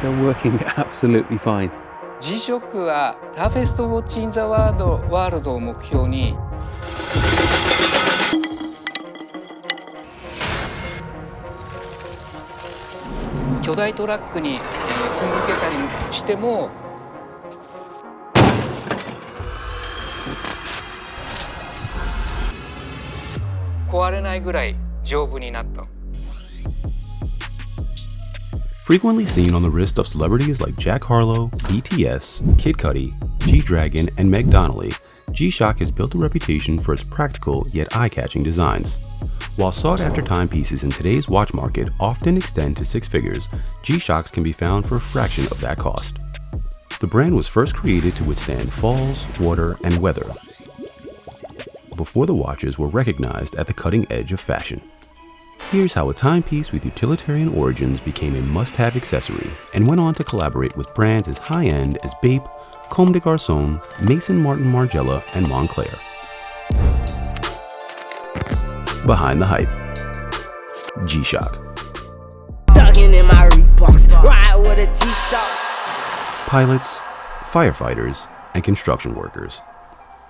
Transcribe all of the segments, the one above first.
still working absolutely fine. G-SHOCK はターフェストウォッチインザワールドを目標に巨大トラックに踏んづけたりしても壊れないぐらい丈夫になった。Frequently seen on the wrist of celebrities like Jack Harlow, BTS, Kid Cudi, G-Dragon, and Meg Donnelly, G-SHOCK has built a reputation for its practical yet eye-catching designs. While sought-after timepieces in today's watch market often extend to six figures, G-SHOCKs can be found for a fraction of that cost. The brand was first created to withstand falls, water, and weather, before the watches were recognized at the cutting edge of fashion. Here's how a timepiece with utilitarian origins became a must-have accessory and went on to collaborate with brands as high-end as Bape, Comme des Garçons, Maison Martin Margiela, and Moncler. Behind the hype, G-SHOCK. Pilots, firefighters, and construction workers.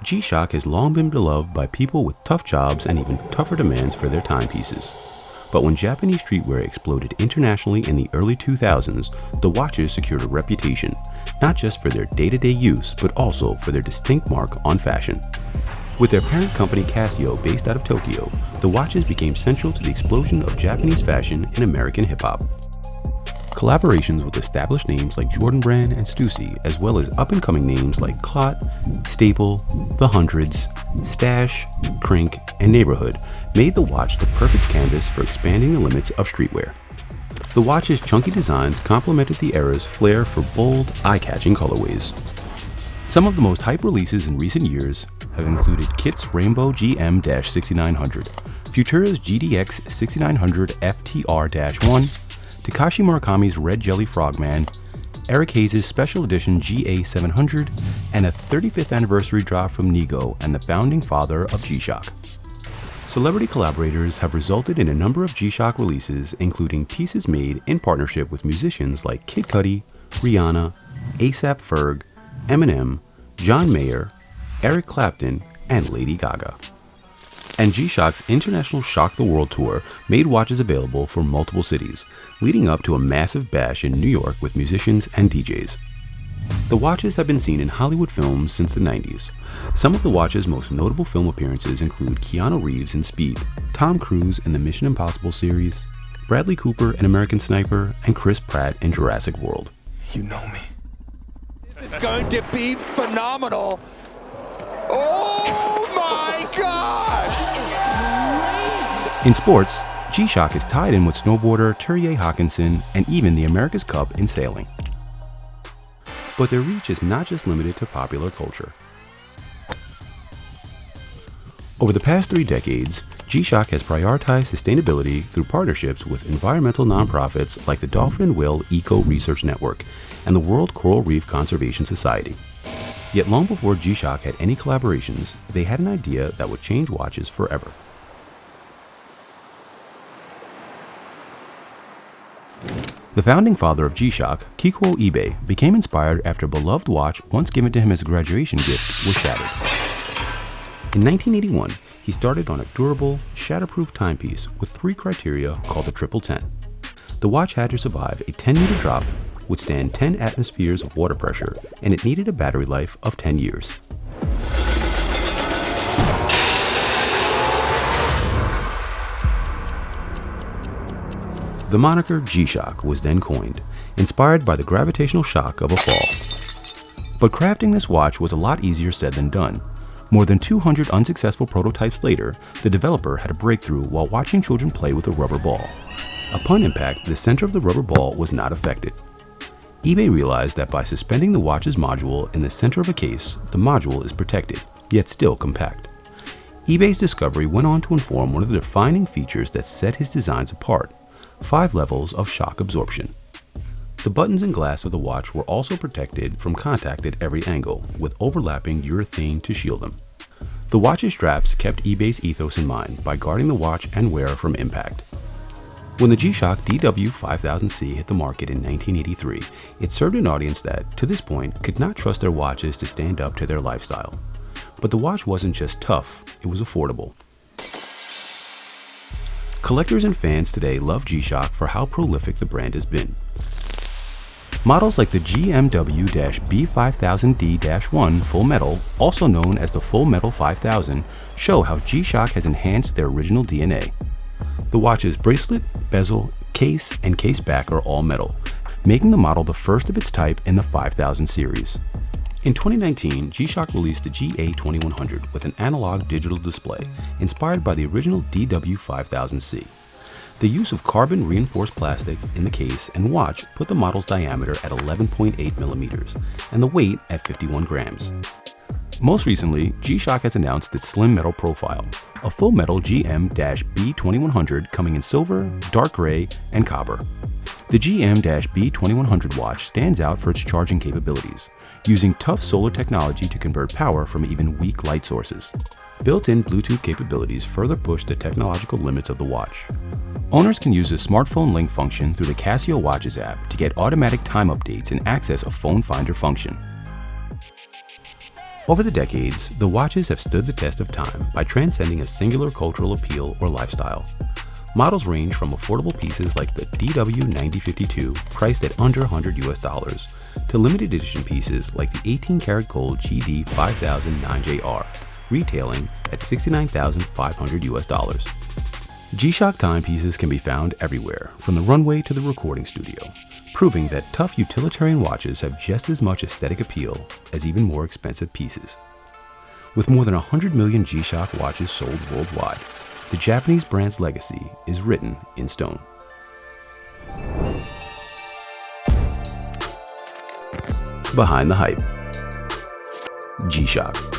G-SHOCK has long been beloved by people with tough jobs and even tougher demands for their timepieces. But when Japanese streetwear exploded internationally in the early 2000s, the watches secured a reputation, not just for their day-to-day use, but also for their distinct mark on fashion. With their parent company Casio based out of Tokyo, the watches became central to the explosion of Japanese fashion in American hip-hop. Collaborations with established names like Jordan Brand and Stussy, as well as up-and-coming names like Clot, Staple, The Hundreds, Stash, Crink, and Neighborhood made the watch the perfect canvas for expanding the limits of streetwear. The watch's chunky designs complemented the era's flair for bold, eye-catching colorways. Some of the most hype releases in recent years have included Kit's Rainbow GM-6900, Futura's GDX 6900 FTR-1, Takashi Murakami's Red Jelly Frogman, Eric Hayes' Special Edition GA700, and a 35th anniversary drop from Nigo and the founding father of G-SHOCK. Celebrity collaborators have resulted in a number of G-SHOCK releases, including pieces made in partnership with musicians like Kid Cudi, Rihanna, A$AP Ferg, Eminem, John Mayer, Eric Clapton, and Lady Gaga. And G-SHOCK's international Shock the World tour made watches available for multiple cities, leading up to a massive bash in New York with musicians and DJs. The watches have been seen in Hollywood films since the 90s. Some of the watch's most notable film appearances include Keanu Reeves in Speed, Tom Cruise in the Mission Impossible series, Bradley Cooper in American Sniper, and Chris Pratt in Jurassic World. You know me. This is going to be phenomenal. Oh my gosh! In sports, G-SHOCK is tied in with snowboarder Terje Hawkinson and even the America's Cup in sailing. But their reach is not just limited to popular culture. Over the past 3 decades, G-SHOCK has prioritized sustainability through partnerships with environmental nonprofits like the Dolphin Whale Eco Research Network and the World Coral Reef Conservation Society. Yet long before G-SHOCK had any collaborations, they had an idea that would change watches forever. The founding father of G-SHOCK, Kikuo Ibe, became inspired after a beloved watch once given to him as a graduation gift was shattered. In 1981, he started on a durable, shatterproof timepiece with 3 criteria called the Triple 10. The watch had to survive a 10-meter drop, withstand 10 atmospheres of water pressure, and it needed a battery life of 10 years. The moniker G-SHOCK was then coined, inspired by the gravitational shock of a fall. But crafting this watch was a lot easier said than done. More than 200 unsuccessful prototypes later, the developer had a breakthrough while watching children play with a rubber ball. Upon impact, the center of the rubber ball was not affected. eBay realized that by suspending the watch's module in the center of a case, the module is protected, yet still compact. eBay's discovery went on to inform one of the defining features that set his designs apart: 5 levels of shock absorption. The buttons and glass of the watch were also protected from contact at every angle, with overlapping urethane to shield them. The watch's straps kept eBay's ethos in mind by guarding the watch and wearer from impact. When the G-SHOCK DW5000C hit the market in 1983, it served an audience that, to this point, could not trust their watches to stand up to their lifestyle. But the watch wasn't just tough, it was affordable. Collectors and fans today love G-SHOCK for how prolific the brand has been. Models like the GMW-B5000D-1 Full Metal, also known as the Full Metal 5000, show how G-SHOCK has enhanced their original DNA. The watch's bracelet, bezel, case, and case back are all metal, making the model the first of its type in the 5000 series. In 2019, G-SHOCK released the GA2100 with an analog digital display inspired by the original DW5000C. The use of carbon-reinforced plastic in the case and watch put the model's diameter at 11.8 millimeters and the weight at 51 grams. Most recently, G-SHOCK has announced its slim metal profile, a full metal GM-B2100 coming in silver, dark gray, and copper. The GM-B2100 watch stands out for its charging capabilities, using tough solar technology to convert power from even weak light sources. Built-in Bluetooth capabilities further push the technological limits of the watch. Owners can use the smartphone link function through the Casio Watches app to get automatic time updates and access a phone finder function. Over the decades, the watches have stood the test of time by transcending a singular cultural appeal or lifestyle. Models range from affordable pieces like the DW9052, priced at under $100, to limited edition pieces like the 18-karat gold GD5009JR, retailing at $69,500. G-SHOCK timepieces can be found everywhere, from the runway to the recording studio, proving that tough utilitarian watches have just as much aesthetic appeal as even more expensive pieces. With more than 100 million G-SHOCK watches sold worldwide, the Japanese brand's legacy is written in stone. Behind the hype. G-SHOCK.